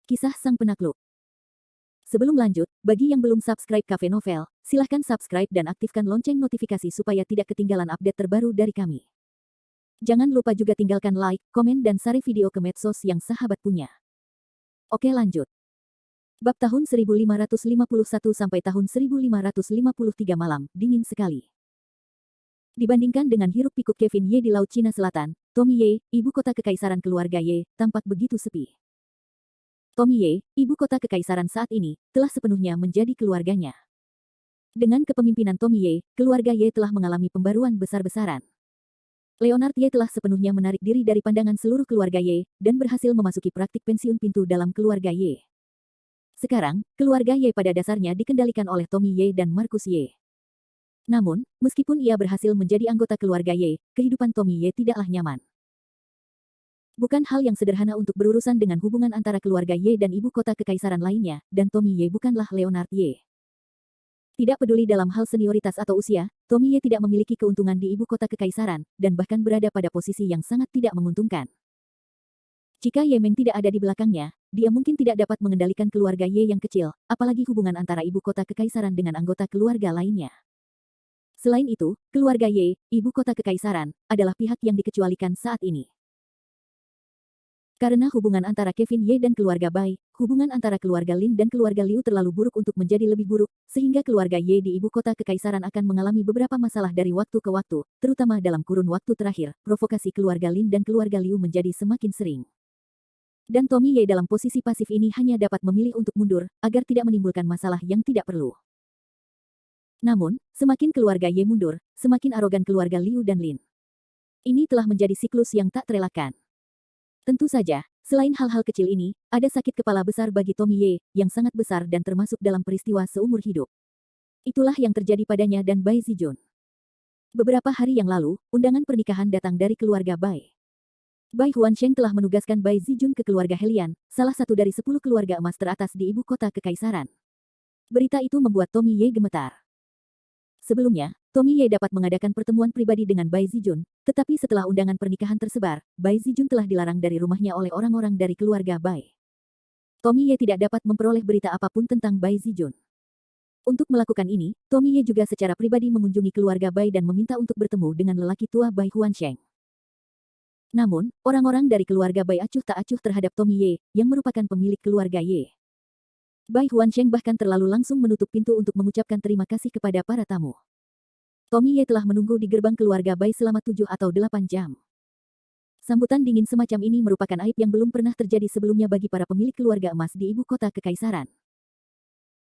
Kisah Sang Penakluk. Sebelum lanjut, bagi yang belum subscribe Cafe Novel, silahkan subscribe dan aktifkan lonceng notifikasi supaya tidak ketinggalan update terbaru dari kami. Jangan lupa juga tinggalkan like, komen dan share video ke medsos yang sahabat punya. Oke lanjut. Bab tahun 1551 sampai tahun 1553 malam, dingin sekali. Dibandingkan dengan hiruk-pikuk Kevin Ye di Laut Cina Selatan, Tommy Ye, ibu kota kekaisaran keluarga Ye, tampak begitu sepi. Tommy Ye, ibu kota kekaisaran saat ini, telah sepenuhnya menjadi keluarganya. Dengan kepemimpinan Tommy Ye, keluarga Ye telah mengalami pembaruan besar-besaran. Leonard Ye telah sepenuhnya menarik diri dari pandangan seluruh keluarga Ye, dan berhasil memasuki praktik pensiun pintu dalam keluarga Ye. Sekarang, keluarga Ye pada dasarnya dikendalikan oleh Tommy Ye dan Marcus Ye. Namun, meskipun ia berhasil menjadi anggota keluarga Ye, kehidupan Tommy Ye tidaklah nyaman. Bukan hal yang sederhana untuk berurusan dengan hubungan antara keluarga Ye dan ibu kota kekaisaran lainnya, dan Tommy Ye bukanlah Leonard Ye. Tidak peduli dalam hal senioritas atau usia, Tommy Ye tidak memiliki keuntungan di ibu kota kekaisaran, dan bahkan berada pada posisi yang sangat tidak menguntungkan. Jika Ye Meng tidak ada di belakangnya, dia mungkin tidak dapat mengendalikan keluarga Ye yang kecil, apalagi hubungan antara ibu kota kekaisaran dengan anggota keluarga lainnya. Selain itu, keluarga Ye, ibu kota kekaisaran, adalah pihak yang dikecualikan saat ini. Karena hubungan antara Kevin Ye dan keluarga Bai, hubungan antara keluarga Lin dan keluarga Liu terlalu buruk untuk menjadi lebih buruk, sehingga keluarga Ye di ibu kota kekaisaran akan mengalami beberapa masalah dari waktu ke waktu, terutama dalam kurun waktu terakhir, provokasi keluarga Lin dan keluarga Liu menjadi semakin sering. Dan Tommy Ye dalam posisi pasif ini hanya dapat memilih untuk mundur, agar tidak menimbulkan masalah yang tidak perlu. Namun, semakin keluarga Ye mundur, semakin arogan keluarga Liu dan Lin. Ini telah menjadi siklus yang tak terelakkan. Tentu saja, selain hal-hal kecil ini, ada sakit kepala besar bagi Tommy Ye, yang sangat besar dan termasuk dalam peristiwa seumur hidup. Itulah yang terjadi padanya dan Bai Zijun. Beberapa hari yang lalu, undangan pernikahan datang dari keluarga Bai. Bai Huansheng telah menugaskan Bai Zijun ke keluarga Helian, salah satu dari 10 keluarga emas teratas di ibu kota kekaisaran. Berita itu membuat Tommy Ye gemetar. Sebelumnya, Tommy Ye dapat mengadakan pertemuan pribadi dengan Bai Zijun, tetapi setelah undangan pernikahan tersebar, Bai Zijun telah dilarang dari rumahnya oleh orang-orang dari keluarga Bai. Tommy Ye tidak dapat memperoleh berita apapun tentang Bai Zijun. Untuk melakukan ini, Tommy Ye juga secara pribadi mengunjungi keluarga Bai dan meminta untuk bertemu dengan lelaki tua Bai Huansheng. Namun, orang-orang dari keluarga Bai acuh tak acuh terhadap Tommy Ye, yang merupakan pemilik keluarga Ye. Bai Huansheng bahkan terlalu langsung menutup pintu untuk mengucapkan terima kasih kepada para tamu. Tommy Ye telah menunggu di gerbang keluarga Bai selama 7 atau 8 jam. Sambutan dingin semacam ini merupakan aib yang belum pernah terjadi sebelumnya bagi para pemilik keluarga emas di ibu kota kekaisaran.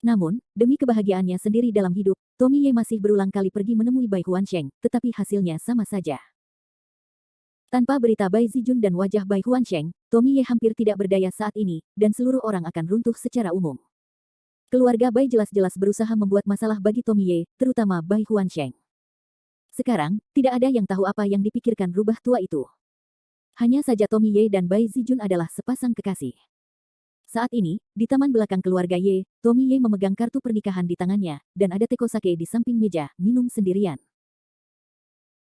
Namun, demi kebahagiaannya sendiri dalam hidup, Tommy Ye masih berulang kali pergi menemui Bai Huansheng, tetapi hasilnya sama saja. Tanpa berita Bai Zijun dan wajah Bai Huansheng, Tommy Ye hampir tidak berdaya saat ini, dan seluruh orang akan runtuh secara umum. Keluarga Bai jelas-jelas berusaha membuat masalah bagi Tommy Ye, terutama Bai Huansheng. Sekarang, tidak ada yang tahu apa yang dipikirkan rubah tua itu. Hanya saja Tommy Ye dan Bai Zijun adalah sepasang kekasih. Saat ini, di taman belakang keluarga Ye, Tommy Ye memegang kartu pernikahan di tangannya, dan ada teko sake di samping meja, minum sendirian.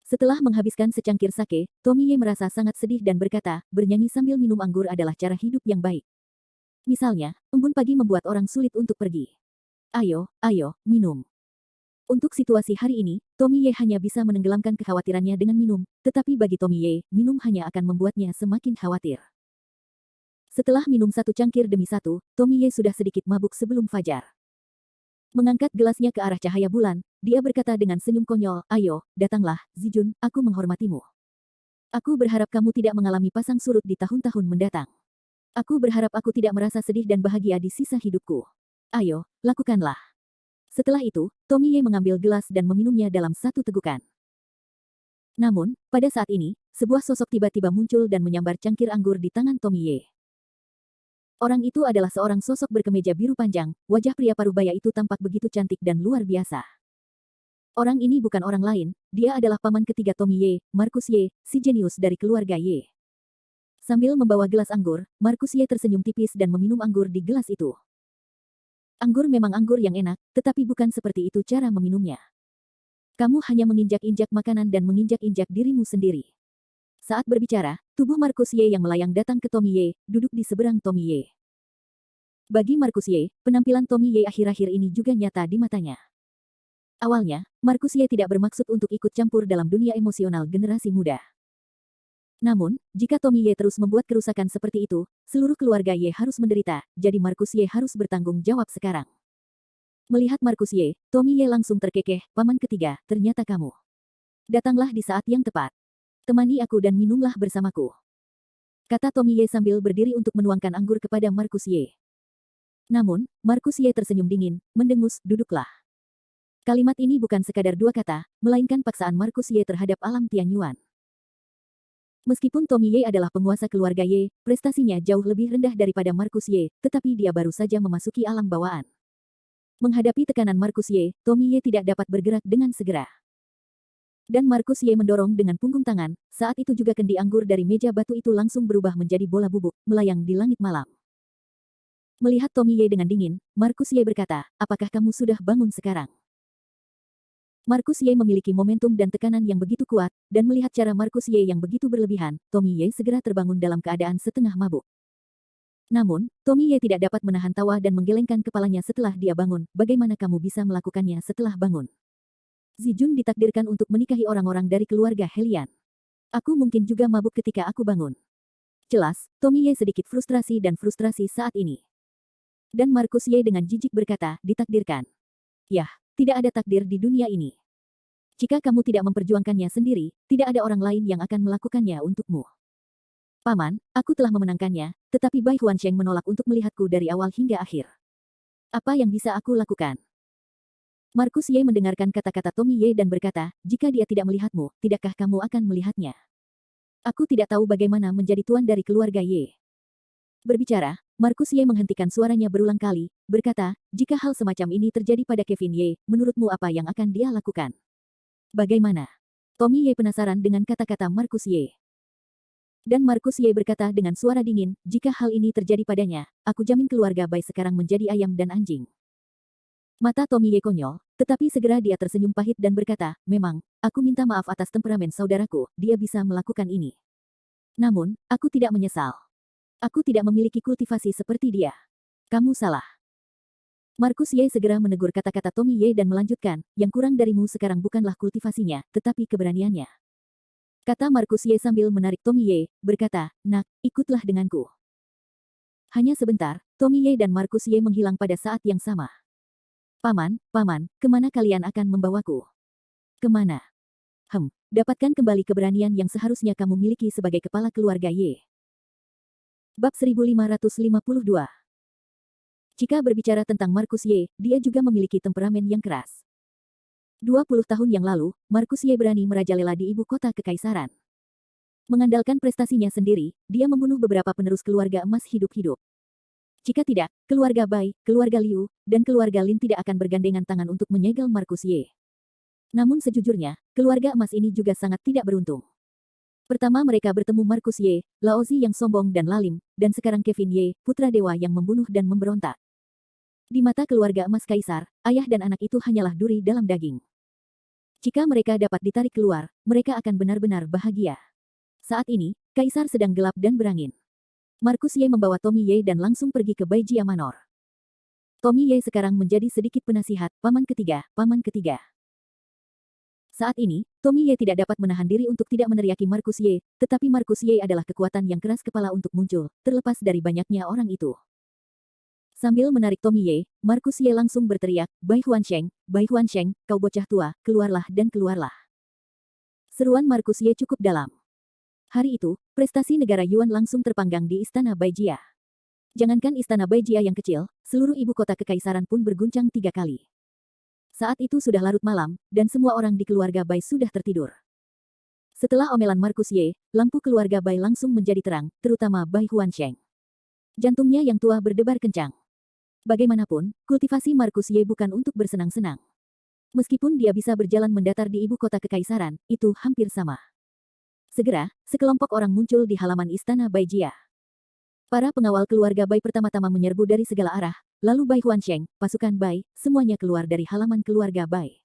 Setelah menghabiskan secangkir sake, Tommy Ye merasa sangat sedih dan berkata, bernyanyi sambil minum anggur adalah cara hidup yang baik. Misalnya, embun pagi membuat orang sulit untuk pergi. Ayo, ayo, minum. Untuk situasi hari ini, Tommy Ye hanya bisa menenggelamkan kekhawatirannya dengan minum, tetapi bagi Tommy Ye, minum hanya akan membuatnya semakin khawatir. Setelah minum satu cangkir demi satu, Tommy Ye sudah sedikit mabuk sebelum fajar. Mengangkat gelasnya ke arah cahaya bulan, dia berkata dengan senyum konyol, ayo, datanglah, Zijun, aku menghormatimu. Aku berharap kamu tidak mengalami pasang surut di tahun-tahun mendatang. Aku berharap aku tidak merasa sedih dan bahagia di sisa hidupku. Ayo, lakukanlah. Setelah itu, Tommy Ye mengambil gelas dan meminumnya dalam satu tegukan. Namun, pada saat ini, sebuah sosok tiba-tiba muncul dan menyambar cangkir anggur di tangan Tommy Ye. Orang itu adalah seorang sosok berkemeja biru panjang, wajah pria parubaya itu tampak begitu cantik dan luar biasa. Orang ini bukan orang lain, dia adalah paman ketiga Tommy Ye, Marcus Ye, si jenius dari keluarga Ye. Sambil membawa gelas anggur, Marcus Ye tersenyum tipis dan meminum anggur di gelas itu. Anggur memang anggur yang enak, tetapi bukan seperti itu cara meminumnya. Kamu hanya menginjak-injak makanan dan menginjak-injak dirimu sendiri. Saat berbicara, tubuh Marcus Ye yang melayang datang ke Tommy Ye, duduk di seberang Tommy Ye. Bagi Markus Ye, penampilan Tommy Ye akhir-akhir ini juga nyata di matanya. Awalnya, Markus Ye tidak bermaksud untuk ikut campur dalam dunia emosional generasi muda. Namun, jika Tommy Ye terus membuat kerusakan seperti itu, seluruh keluarga Ye harus menderita, jadi Markus Ye harus bertanggung jawab sekarang. Melihat Markus Ye, Tommy Ye langsung terkekeh, "Paman ketiga, ternyata kamu. Datanglah di saat yang tepat. Temani aku dan minumlah bersamaku," kata Tommy Ye sambil berdiri untuk menuangkan anggur kepada Markus Ye. Namun, Markus Ye tersenyum dingin, mendengus, "Duduklah." Kalimat ini bukan sekadar dua kata, melainkan paksaan Markus Ye terhadap alam Tianyuan. Meskipun Tommy Ye adalah penguasa keluarga Ye, prestasinya jauh lebih rendah daripada Markus Ye, tetapi dia baru saja memasuki alam bawaan. Menghadapi tekanan Markus Ye, Tommy Ye tidak dapat bergerak dengan segera. Dan Markus Ye mendorong dengan punggung tangan, saat itu juga kendi anggur dari meja batu itu langsung berubah menjadi bola bubuk, melayang di langit malam. Melihat Tommy Ye dengan dingin, Markus Ye berkata, "Apakah kamu sudah bangun sekarang?" Markus Ye memiliki momentum dan tekanan yang begitu kuat, dan melihat cara Markus Ye yang begitu berlebihan, Tommy Ye segera terbangun dalam keadaan setengah mabuk. Namun, Tommy Ye tidak dapat menahan tawa dan menggelengkan kepalanya setelah dia bangun. "Bagaimana kamu bisa melakukannya setelah bangun? Zijun ditakdirkan untuk menikahi orang-orang dari keluarga Helian. Aku mungkin juga mabuk ketika aku bangun." Jelas, Tommy Ye sedikit frustrasi saat ini. Dan Markus Ye dengan jijik berkata, "Ditakdirkan. Yah, tidak ada takdir di dunia ini. Jika kamu tidak memperjuangkannya sendiri, tidak ada orang lain yang akan melakukannya untukmu." "Paman, aku telah memenangkannya, tetapi Bai Huansheng menolak untuk melihatku dari awal hingga akhir. Apa yang bisa aku lakukan?" Markus Ye mendengarkan kata-kata Tommy Ye dan berkata, "Jika dia tidak melihatmu, tidakkah kamu akan melihatnya? Aku tidak tahu bagaimana menjadi tuan dari keluarga Ye." Berbicara, Markus Ye menghentikan suaranya berulang kali, berkata, "Jika hal semacam ini terjadi pada Kevin Ye, menurutmu apa yang akan dia lakukan? Bagaimana?" Tommy Ye penasaran dengan kata-kata Markus Ye. Dan Markus Ye berkata dengan suara dingin, "Jika hal ini terjadi padanya, aku jamin keluarga Bai sekarang menjadi ayam dan anjing." Mata Tommy Ye konyol, tetapi segera dia tersenyum pahit dan berkata, "Memang, aku minta maaf atas temperamen saudaraku, dia bisa melakukan ini. Namun, aku tidak menyesal. Aku tidak memiliki kultivasi seperti dia. Kamu salah." Markus Ye segera menegur kata-kata Tommy Ye dan melanjutkan, "Yang kurang darimu sekarang bukanlah kultivasinya, tetapi keberaniannya," kata Markus Ye sambil menarik Tommy Ye, berkata, "Nak, ikutlah denganku." Hanya sebentar, Tommy Ye dan Markus Ye menghilang pada saat yang sama. "Paman, paman, kemana kalian akan membawaku? Kemana?" Dapatkan kembali keberanian yang seharusnya kamu miliki sebagai kepala keluarga Ye." Bab 1552. Jika berbicara tentang Markus Ye, dia juga memiliki temperamen yang keras. 20 tahun yang lalu, Markus Ye berani merajalela di ibu kota kekaisaran. Mengandalkan prestasinya sendiri, dia membunuh beberapa penerus keluarga emas hidup-hidup. Jika tidak, keluarga Bai, keluarga Liu, dan keluarga Lin tidak akan bergandengan tangan untuk menyegel Markus Ye. Namun sejujurnya, keluarga emas ini juga sangat tidak beruntung. Pertama mereka bertemu Markus Ye, Laozi yang sombong dan lalim, dan sekarang Kevin Ye, putra dewa yang membunuh dan memberontak. Di mata keluarga emas kaisar, ayah dan anak itu hanyalah duri dalam daging. Jika mereka dapat ditarik keluar, mereka akan benar-benar bahagia. Saat ini, kaisar sedang gelap dan berangin. Markus Ye membawa Tommy Ye dan langsung pergi ke Baijia Manor. Tommy Ye sekarang menjadi sedikit penasihat, paman ketiga, paman ketiga. Saat ini, Tommy Ye tidak dapat menahan diri untuk tidak meneriaki Markus Ye, tetapi Markus Ye adalah kekuatan yang keras kepala untuk muncul, terlepas dari banyaknya orang itu. Sambil menarik Tommy Ye, Markus Ye langsung berteriak, Bai Huansheng, kau bocah tua, keluarlah dan keluarlah." Seruan Markus Ye cukup dalam. Hari itu, prestasi negara Yuan langsung terpanggang di Istana Baijia. Jangankan Istana Baijia yang kecil, seluruh ibu kota kekaisaran pun berguncang 3 kali. Saat itu sudah larut malam, dan semua orang di keluarga Bai sudah tertidur. Setelah omelan Markus Ye, lampu keluarga Bai langsung menjadi terang, terutama Bai Huansheng. Jantungnya yang tua berdebar kencang. Bagaimanapun, kultivasi Markus Ye bukan untuk bersenang-senang. Meskipun dia bisa berjalan mendatar di ibu kota kekaisaran, itu hampir sama. Segera, sekelompok orang muncul di halaman istana Baijia. Para pengawal keluarga Bai pertama-tama menyerbu dari segala arah, lalu Bai Huansheng, pasukan Bai, semuanya keluar dari halaman keluarga Bai.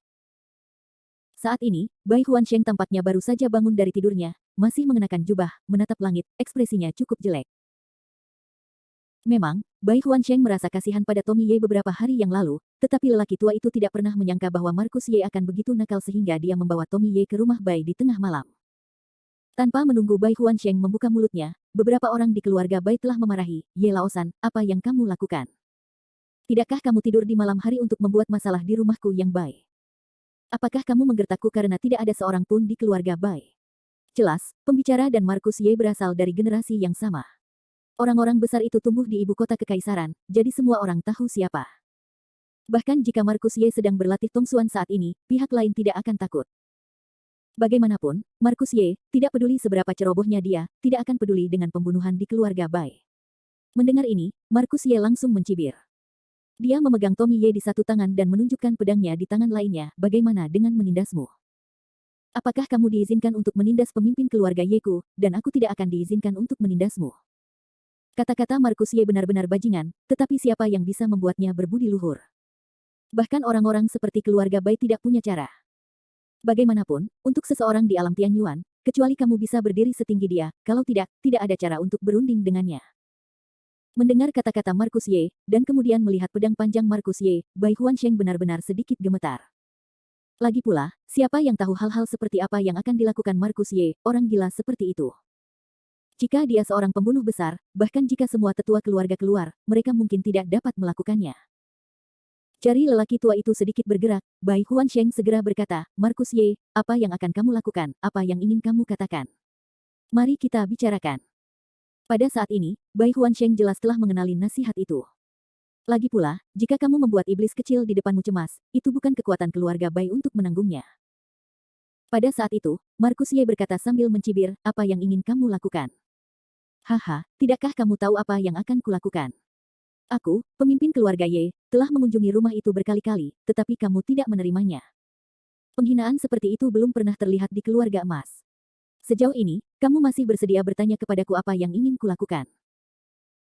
Saat ini, Bai Huansheng tampaknya baru saja bangun dari tidurnya, masih mengenakan jubah, menatap langit, ekspresinya cukup jelek. Memang, Bai Huansheng merasa kasihan pada Tommy Ye beberapa hari yang lalu, tetapi lelaki tua itu tidak pernah menyangka bahwa Markus Ye akan begitu nakal sehingga dia membawa Tommy Ye ke rumah Bai di tengah malam. Tanpa menunggu Bai Huansheng membuka mulutnya, beberapa orang di keluarga Bai telah memarahi, "Ye Laosan, apa yang kamu lakukan? Tidakkah kamu tidur di malam hari untuk membuat masalah di rumahku yang Bai? Apakah kamu menggertakku karena tidak ada seorang pun di keluarga Bai?" Jelas, pembicara dan Markus Ye berasal dari generasi yang sama. Orang-orang besar itu tumbuh di ibu kota kekaisaran, jadi semua orang tahu siapa. Bahkan jika Markus Ye sedang berlatih tongsuan saat ini, pihak lain tidak akan takut. Bagaimanapun, Markus Ye, tidak peduli seberapa cerobohnya dia, tidak akan peduli dengan pembunuhan di keluarga Bai. Mendengar ini, Markus Ye langsung mencibir. Dia memegang Tommy Ye di satu tangan dan menunjukkan pedangnya di tangan lainnya, "Bagaimana dengan menindasmu? Apakah kamu diizinkan untuk menindas pemimpin keluarga Yeku, dan aku tidak akan diizinkan untuk menindasmu?" Kata-kata Markus Ye benar-benar bajingan, tetapi siapa yang bisa membuatnya berbudi luhur? Bahkan orang-orang seperti keluarga Bai tidak punya cara. Bagaimanapun, untuk seseorang di alam Tianyuan, kecuali kamu bisa berdiri setinggi dia, kalau tidak, tidak ada cara untuk berunding dengannya. Mendengar kata-kata Markus Ye, dan kemudian melihat pedang panjang Markus Ye, Bai Huansheng benar-benar sedikit gemetar. Lagi pula, siapa yang tahu hal-hal seperti apa yang akan dilakukan Markus Ye, orang gila seperti itu? Jika dia seorang pembunuh besar, bahkan jika semua tetua keluarga keluar, mereka mungkin tidak dapat melakukannya. Jari lelaki tua itu sedikit bergerak, Bai Huansheng segera berkata, "Markus Ye, apa yang akan kamu lakukan, apa yang ingin kamu katakan? Mari kita bicarakan." Pada saat ini, Bai Huansheng jelas telah mengenali nasihat itu. Lagi pula, jika kamu membuat iblis kecil di depanmu cemas, itu bukan kekuatan keluarga Bai untuk menanggungnya. Pada saat itu, Markus Ye berkata sambil mencibir, "Apa yang ingin kamu lakukan? Haha, tidakkah kamu tahu apa yang akan kulakukan? Aku, pemimpin keluarga Ye, telah mengunjungi rumah itu berkali-kali, tetapi kamu tidak menerimanya. Penghinaan seperti itu belum pernah terlihat di keluarga emas. Sejauh ini, kamu masih bersedia bertanya kepadaku apa yang ingin kulakukan.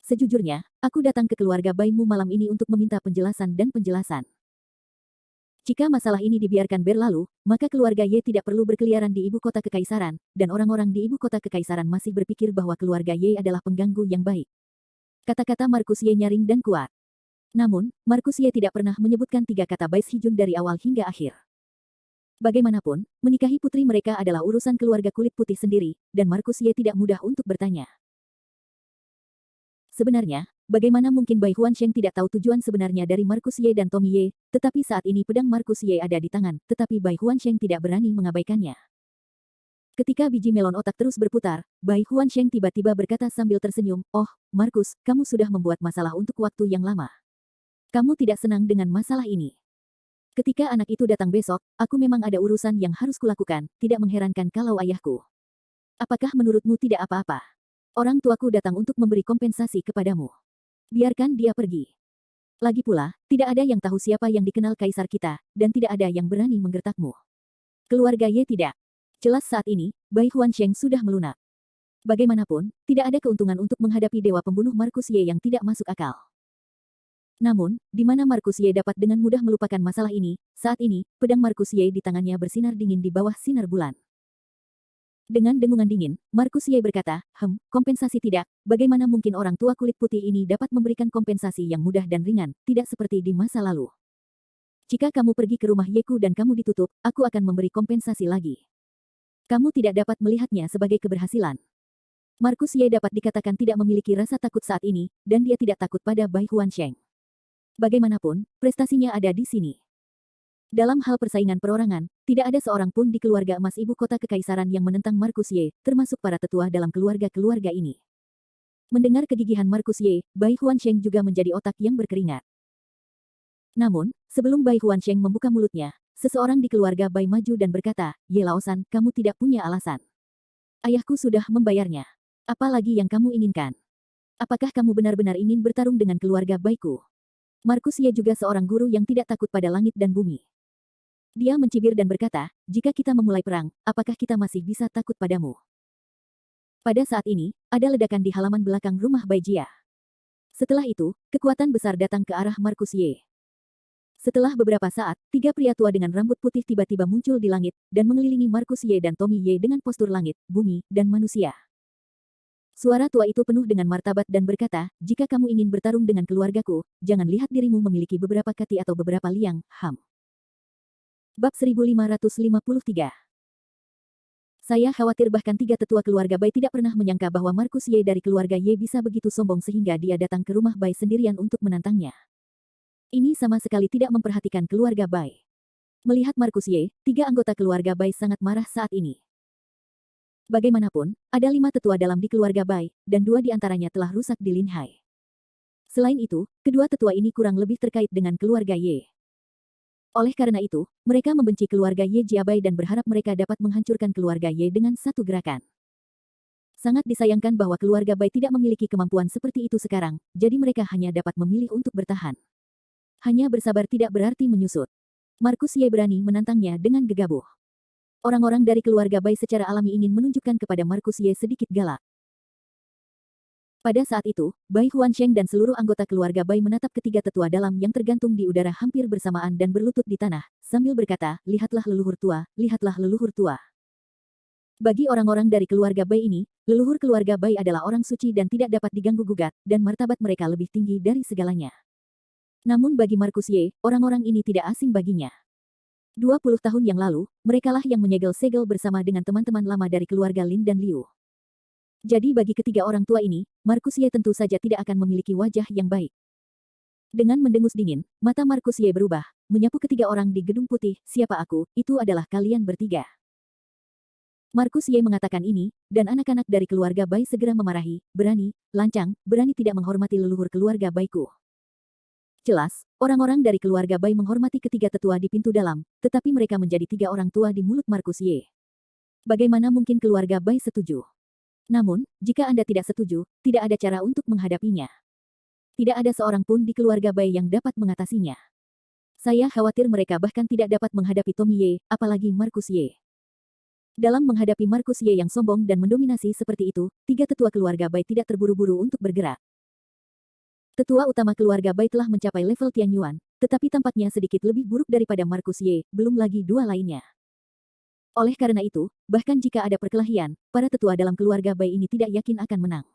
Sejujurnya, aku datang ke keluarga Baimu malam ini untuk meminta penjelasan dan penjelasan. Jika masalah ini dibiarkan berlalu, maka keluarga Ye tidak perlu berkeliaran di ibu kota kekaisaran, dan orang-orang di ibu kota kekaisaran masih berpikir bahwa keluarga Ye adalah pengganggu yang baik." Kata-kata Markus Ye nyaring dan kuat. Namun, Markus Ye tidak pernah menyebutkan tiga kata Bai Shijun dari awal hingga akhir. Bagaimanapun, menikahi putri mereka adalah urusan keluarga kulit putih sendiri, dan Markus Ye tidak mudah untuk bertanya. Sebenarnya, bagaimana mungkin Bai Huansheng tidak tahu tujuan sebenarnya dari Markus Ye dan Tommy Ye, tetapi saat ini pedang Markus Ye ada di tangan, tetapi Bai Huansheng tidak berani mengabaikannya. Ketika biji melon otak terus berputar, Bai Huansheng tiba-tiba berkata sambil tersenyum, "Oh, Markus, kamu sudah membuat masalah untuk waktu yang lama. Kamu tidak senang dengan masalah ini. Ketika anak itu datang besok, aku memang ada urusan yang harus kulakukan, tidak mengherankan kalau ayahku. Apakah menurutmu tidak apa-apa? Orang tuaku datang untuk memberi kompensasi kepadamu. Biarkan dia pergi. Lagi pula, tidak ada yang tahu siapa yang dikenal kaisar kita, dan tidak ada yang berani menggertakmu. Keluarga Ye tidak. Jelas saat ini, Bai Huansheng sudah melunak. Bagaimanapun, tidak ada keuntungan untuk menghadapi dewa pembunuh Markus Ye yang tidak masuk akal. Namun, di mana Markus Ye dapat dengan mudah melupakan masalah ini, saat ini, pedang Markus Ye di tangannya bersinar dingin di bawah sinar bulan. Dengan dengungan dingin, Markus Ye berkata, kompensasi tidak, bagaimana mungkin orang tua kulit putih ini dapat memberikan kompensasi yang mudah dan ringan, tidak seperti di masa lalu. Jika kamu pergi ke rumah Yeku dan kamu ditutup, aku akan memberi kompensasi lagi. Kamu tidak dapat melihatnya sebagai keberhasilan. Markus Ye dapat dikatakan tidak memiliki rasa takut saat ini, dan dia tidak takut pada Bai Huansheng. Bagaimanapun, prestasinya ada di sini. Dalam hal persaingan perorangan, tidak ada seorang pun di keluarga emas ibu kota kekaisaran yang menentang Markus Ye, termasuk para tetua dalam keluarga-keluarga ini. Mendengar kegigihan Markus Ye, Bai Huansheng juga menjadi otak yang berkeringat. Namun, sebelum Bai Huansheng membuka mulutnya, seseorang di keluarga Bai maju dan berkata, "Ye Laosan, kamu tidak punya alasan. Ayahku sudah membayarnya. Apa lagi yang kamu inginkan? Apakah kamu benar-benar ingin bertarung dengan keluarga Baiku?" Markus Ye juga seorang guru yang tidak takut pada langit dan bumi. Dia mencibir dan berkata, "Jika kita memulai perang, apakah kita masih bisa takut padamu?" Pada saat ini, ada ledakan di halaman belakang rumah Bai Jia. Setelah itu, kekuatan besar datang ke arah Markus Ye. Setelah beberapa saat, tiga pria tua dengan rambut putih tiba-tiba muncul di langit, dan mengelilingi Markus Ye dan Tommy Ye dengan postur langit, bumi, dan manusia. Suara tua itu penuh dengan martabat dan berkata, jika kamu ingin bertarung dengan keluargaku, jangan lihat dirimu memiliki beberapa kati atau beberapa liang, ham. Bab 1553. Saya khawatir bahkan tiga tetua keluarga Bai tidak pernah menyangka bahwa Markus Ye dari keluarga Ye bisa begitu sombong sehingga dia datang ke rumah Bai sendirian untuk menantangnya. Ini sama sekali tidak memperhatikan keluarga Bai. Melihat Markus Ye, tiga anggota keluarga Bai sangat marah saat ini. Bagaimanapun, ada 5 tetua dalam di keluarga Bai, dan 2 di antaranya telah rusak di Linhai. Selain itu, kedua tetua ini kurang lebih terkait dengan keluarga Ye. Oleh karena itu, mereka membenci keluarga Ye Jiabai dan berharap mereka dapat menghancurkan keluarga Ye dengan satu gerakan. Sangat disayangkan bahwa keluarga Bai tidak memiliki kemampuan seperti itu sekarang, jadi mereka hanya dapat memilih untuk bertahan. Hanya bersabar tidak berarti menyusut. Markus Ye berani menantangnya dengan gegabah. Orang-orang dari keluarga Bai secara alami ingin menunjukkan kepada Markus Ye sedikit galak. Pada saat itu, Bai Huansheng dan seluruh anggota keluarga Bai menatap ketiga tetua dalam yang tergantung di udara hampir bersamaan dan berlutut di tanah, sambil berkata, lihatlah leluhur tua, lihatlah leluhur tua. Bagi orang-orang dari keluarga Bai ini, leluhur keluarga Bai adalah orang suci dan tidak dapat diganggu-gugat, dan martabat mereka lebih tinggi dari segalanya. Namun bagi Markus Ye, orang-orang ini tidak asing baginya. 20 tahun yang lalu, merekalah yang menyegel-segel bersama dengan teman-teman lama dari keluarga Lin dan Liu. Jadi bagi ketiga orang tua ini, Markus Ye tentu saja tidak akan memiliki wajah yang baik. Dengan mendengus dingin, mata Markus Ye berubah, menyapu ketiga orang di gedung putih, siapa aku, itu adalah kalian bertiga. Markus Ye mengatakan ini, dan anak-anak dari keluarga Bai segera memarahi, berani, lancang, berani tidak menghormati leluhur keluarga Baiku. Jelas, orang-orang dari keluarga Bai menghormati ketiga tetua di pintu dalam, tetapi mereka menjadi tiga orang tua di mulut Markus Ye. Bagaimana mungkin keluarga Bai setuju? Namun, jika Anda tidak setuju, tidak ada cara untuk menghadapinya. Tidak ada seorang pun di keluarga Bai yang dapat mengatasinya. Saya khawatir mereka bahkan tidak dapat menghadapi Tommy Ye, apalagi Markus Ye. Dalam menghadapi Markus Ye yang sombong dan mendominasi seperti itu, tiga tetua keluarga Bai tidak terburu-buru untuk bergerak. Tetua utama keluarga Bai telah mencapai level Tian Yuan, tetapi tampaknya sedikit lebih buruk daripada Markus Ye, belum lagi dua lainnya. Oleh karena itu, bahkan jika ada perkelahian, para tetua dalam keluarga Bai ini tidak yakin akan menang.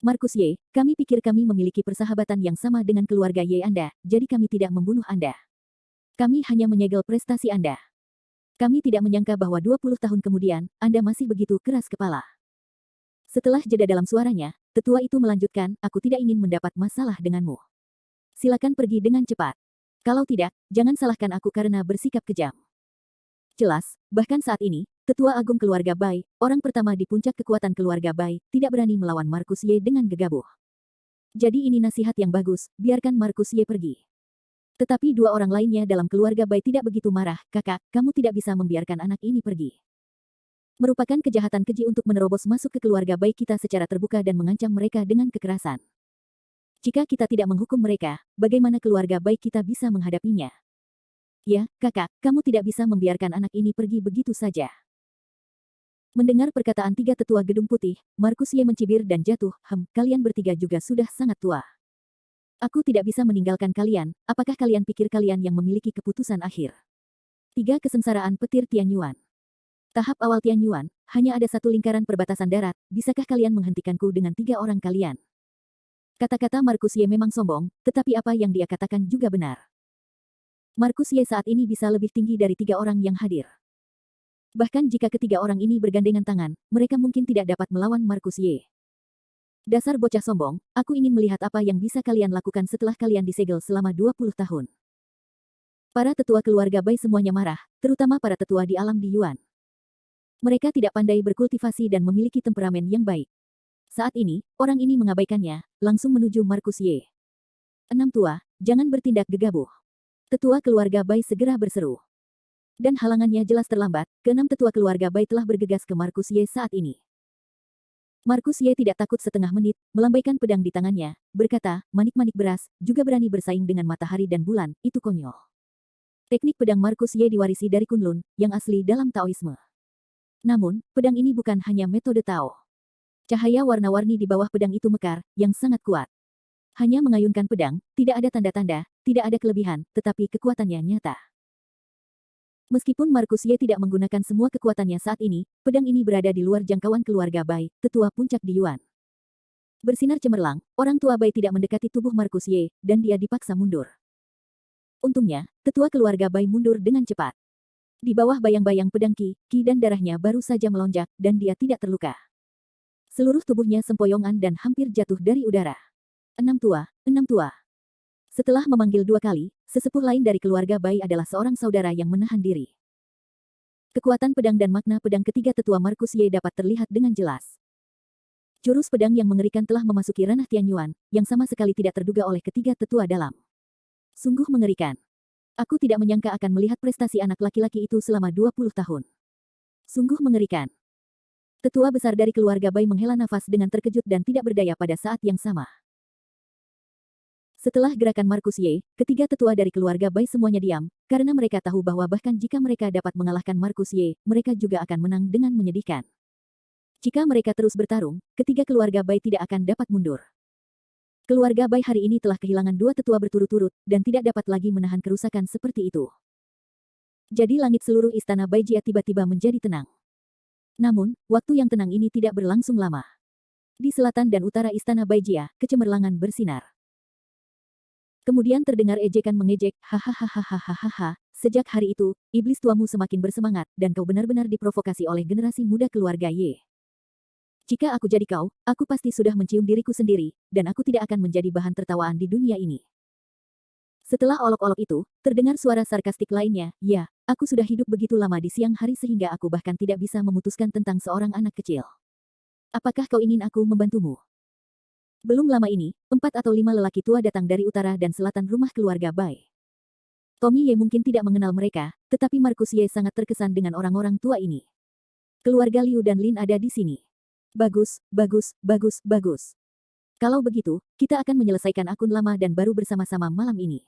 Markus Ye, kami pikir kami memiliki persahabatan yang sama dengan keluarga Ye Anda, jadi kami tidak membunuh Anda. Kami hanya menyegel prestasi Anda. Kami tidak menyangka bahwa 20 tahun kemudian, Anda masih begitu keras kepala. Setelah jeda dalam suaranya, tetua itu melanjutkan, aku tidak ingin mendapat masalah denganmu. Silakan pergi dengan cepat. Kalau tidak, jangan salahkan aku karena bersikap kejam. Jelas, bahkan saat ini, tetua agung keluarga Bai, orang pertama di puncak kekuatan keluarga Bai, tidak berani melawan Markus Ye dengan gegabah. Jadi ini nasihat yang bagus, biarkan Markus Ye pergi. Tetapi dua orang lainnya dalam keluarga Bai tidak begitu marah, kakak, kamu tidak bisa membiarkan anak ini pergi. Merupakan kejahatan keji untuk menerobos masuk ke keluarga Bai kita secara terbuka dan mengancam mereka dengan kekerasan. Jika kita tidak menghukum mereka, bagaimana keluarga Bai kita bisa menghadapinya? Ya, kakak, kamu tidak bisa membiarkan anak ini pergi begitu saja. Mendengar perkataan tiga tetua gedung putih, Markus Ye mencibir dan jatuh, kalian bertiga juga sudah sangat tua. Aku tidak bisa meninggalkan kalian, apakah kalian pikir kalian yang memiliki keputusan akhir? 3 kesengsaraan petir Tian Yuan. Tahap awal Tian Yuan, hanya ada satu lingkaran perbatasan darat, bisakah kalian menghentikanku dengan 3 orang kalian? Kata-kata Markus Ye memang sombong, tetapi apa yang dia katakan juga benar. Markus Ye saat ini bisa lebih tinggi dari 3 orang yang hadir. Bahkan jika ketiga orang ini bergandengan tangan, mereka mungkin tidak dapat melawan Markus Ye. Dasar bocah sombong, aku ingin melihat apa yang bisa kalian lakukan setelah kalian disegel selama 20 tahun. Para tetua keluarga Bai semuanya marah, terutama para tetua di alam di Yuan. Mereka tidak pandai berkultivasi dan memiliki temperamen yang baik. Saat ini, orang ini mengabaikannya, langsung menuju Markus Ye. 6 tua, jangan bertindak gegabah. Tetua keluarga Bai segera berseru. Dan halangannya jelas terlambat, ke-6 tetua keluarga Bai telah bergegas ke Markus Ye saat ini. Markus Ye tidak takut setengah menit, melambaikan pedang di tangannya, berkata, manik-manik beras, juga berani bersaing dengan matahari dan bulan, itu konyol. Teknik pedang Markus Ye diwarisi dari Kunlun, yang asli dalam Taoisme. Namun, pedang ini bukan hanya metode Tao. Cahaya warna-warni di bawah pedang itu mekar, yang sangat kuat. Hanya mengayunkan pedang, tidak ada tanda-tanda, tidak ada kelebihan, tetapi kekuatannya nyata. Meskipun Markus Ye tidak menggunakan semua kekuatannya saat ini, pedang ini berada di luar jangkauan keluarga Bai, tetua puncak di Yuan. Bersinar cemerlang, orang tua Bai tidak mendekati tubuh Markus Ye, dan dia dipaksa mundur. Untungnya, tetua keluarga Bai mundur dengan cepat. Di bawah bayang-bayang pedang Ki dan darahnya baru saja melonjak, dan dia tidak terluka. Seluruh tubuhnya sempoyongan dan hampir jatuh dari udara. Enam tua, enam tua. Setelah memanggil 2 kali, sesepuh lain dari keluarga Bai adalah seorang saudara yang menahan diri. Kekuatan pedang dan makna pedang ketiga tetua Markus Ye dapat terlihat dengan jelas. Jurus pedang yang mengerikan telah memasuki ranah Tianyuan, yang sama sekali tidak terduga oleh ketiga tetua dalam. Sungguh mengerikan. Aku tidak menyangka akan melihat prestasi anak laki-laki itu selama 20 tahun. Sungguh mengerikan. Tetua besar dari keluarga Bai menghela nafas dengan terkejut dan tidak berdaya pada saat yang sama. Setelah gerakan Markus Ye, ketiga tetua dari keluarga Bai semuanya diam, karena mereka tahu bahwa bahkan jika mereka dapat mengalahkan Markus Ye, mereka juga akan menang dengan menyedihkan. Jika mereka terus bertarung, ketiga keluarga Bai tidak akan dapat mundur. Keluarga Bai hari ini telah kehilangan 2 tetua berturut-turut, dan tidak dapat lagi menahan kerusakan seperti itu. Jadi langit seluruh istana Baijia tiba-tiba menjadi tenang. Namun, waktu yang tenang ini tidak berlangsung lama. Di selatan dan utara istana Baijia, kecemerlangan bersinar. Kemudian terdengar ejekan mengejek, hahaha, sejak hari itu, iblis tuamu semakin bersemangat, dan kau benar-benar diprovokasi oleh generasi muda keluarga Ye. Jika aku jadi kau, aku pasti sudah mencium diriku sendiri, dan aku tidak akan menjadi bahan tertawaan di dunia ini. Setelah olok-olok itu, terdengar suara sarkastik lainnya, ya, aku sudah hidup begitu lama di siang hari sehingga aku bahkan tidak bisa memutuskan tentang seorang anak kecil. Apakah kau ingin aku membantumu? Belum lama ini, 4 atau 5 lelaki tua datang dari utara dan selatan rumah keluarga Bai. Tommy Ye mungkin tidak mengenal mereka, tetapi Markus Ye sangat terkesan dengan orang-orang tua ini. Keluarga Liu dan Lin ada di sini. Bagus, bagus, bagus, bagus. Kalau begitu, kita akan menyelesaikan akun lama dan baru bersama-sama malam ini.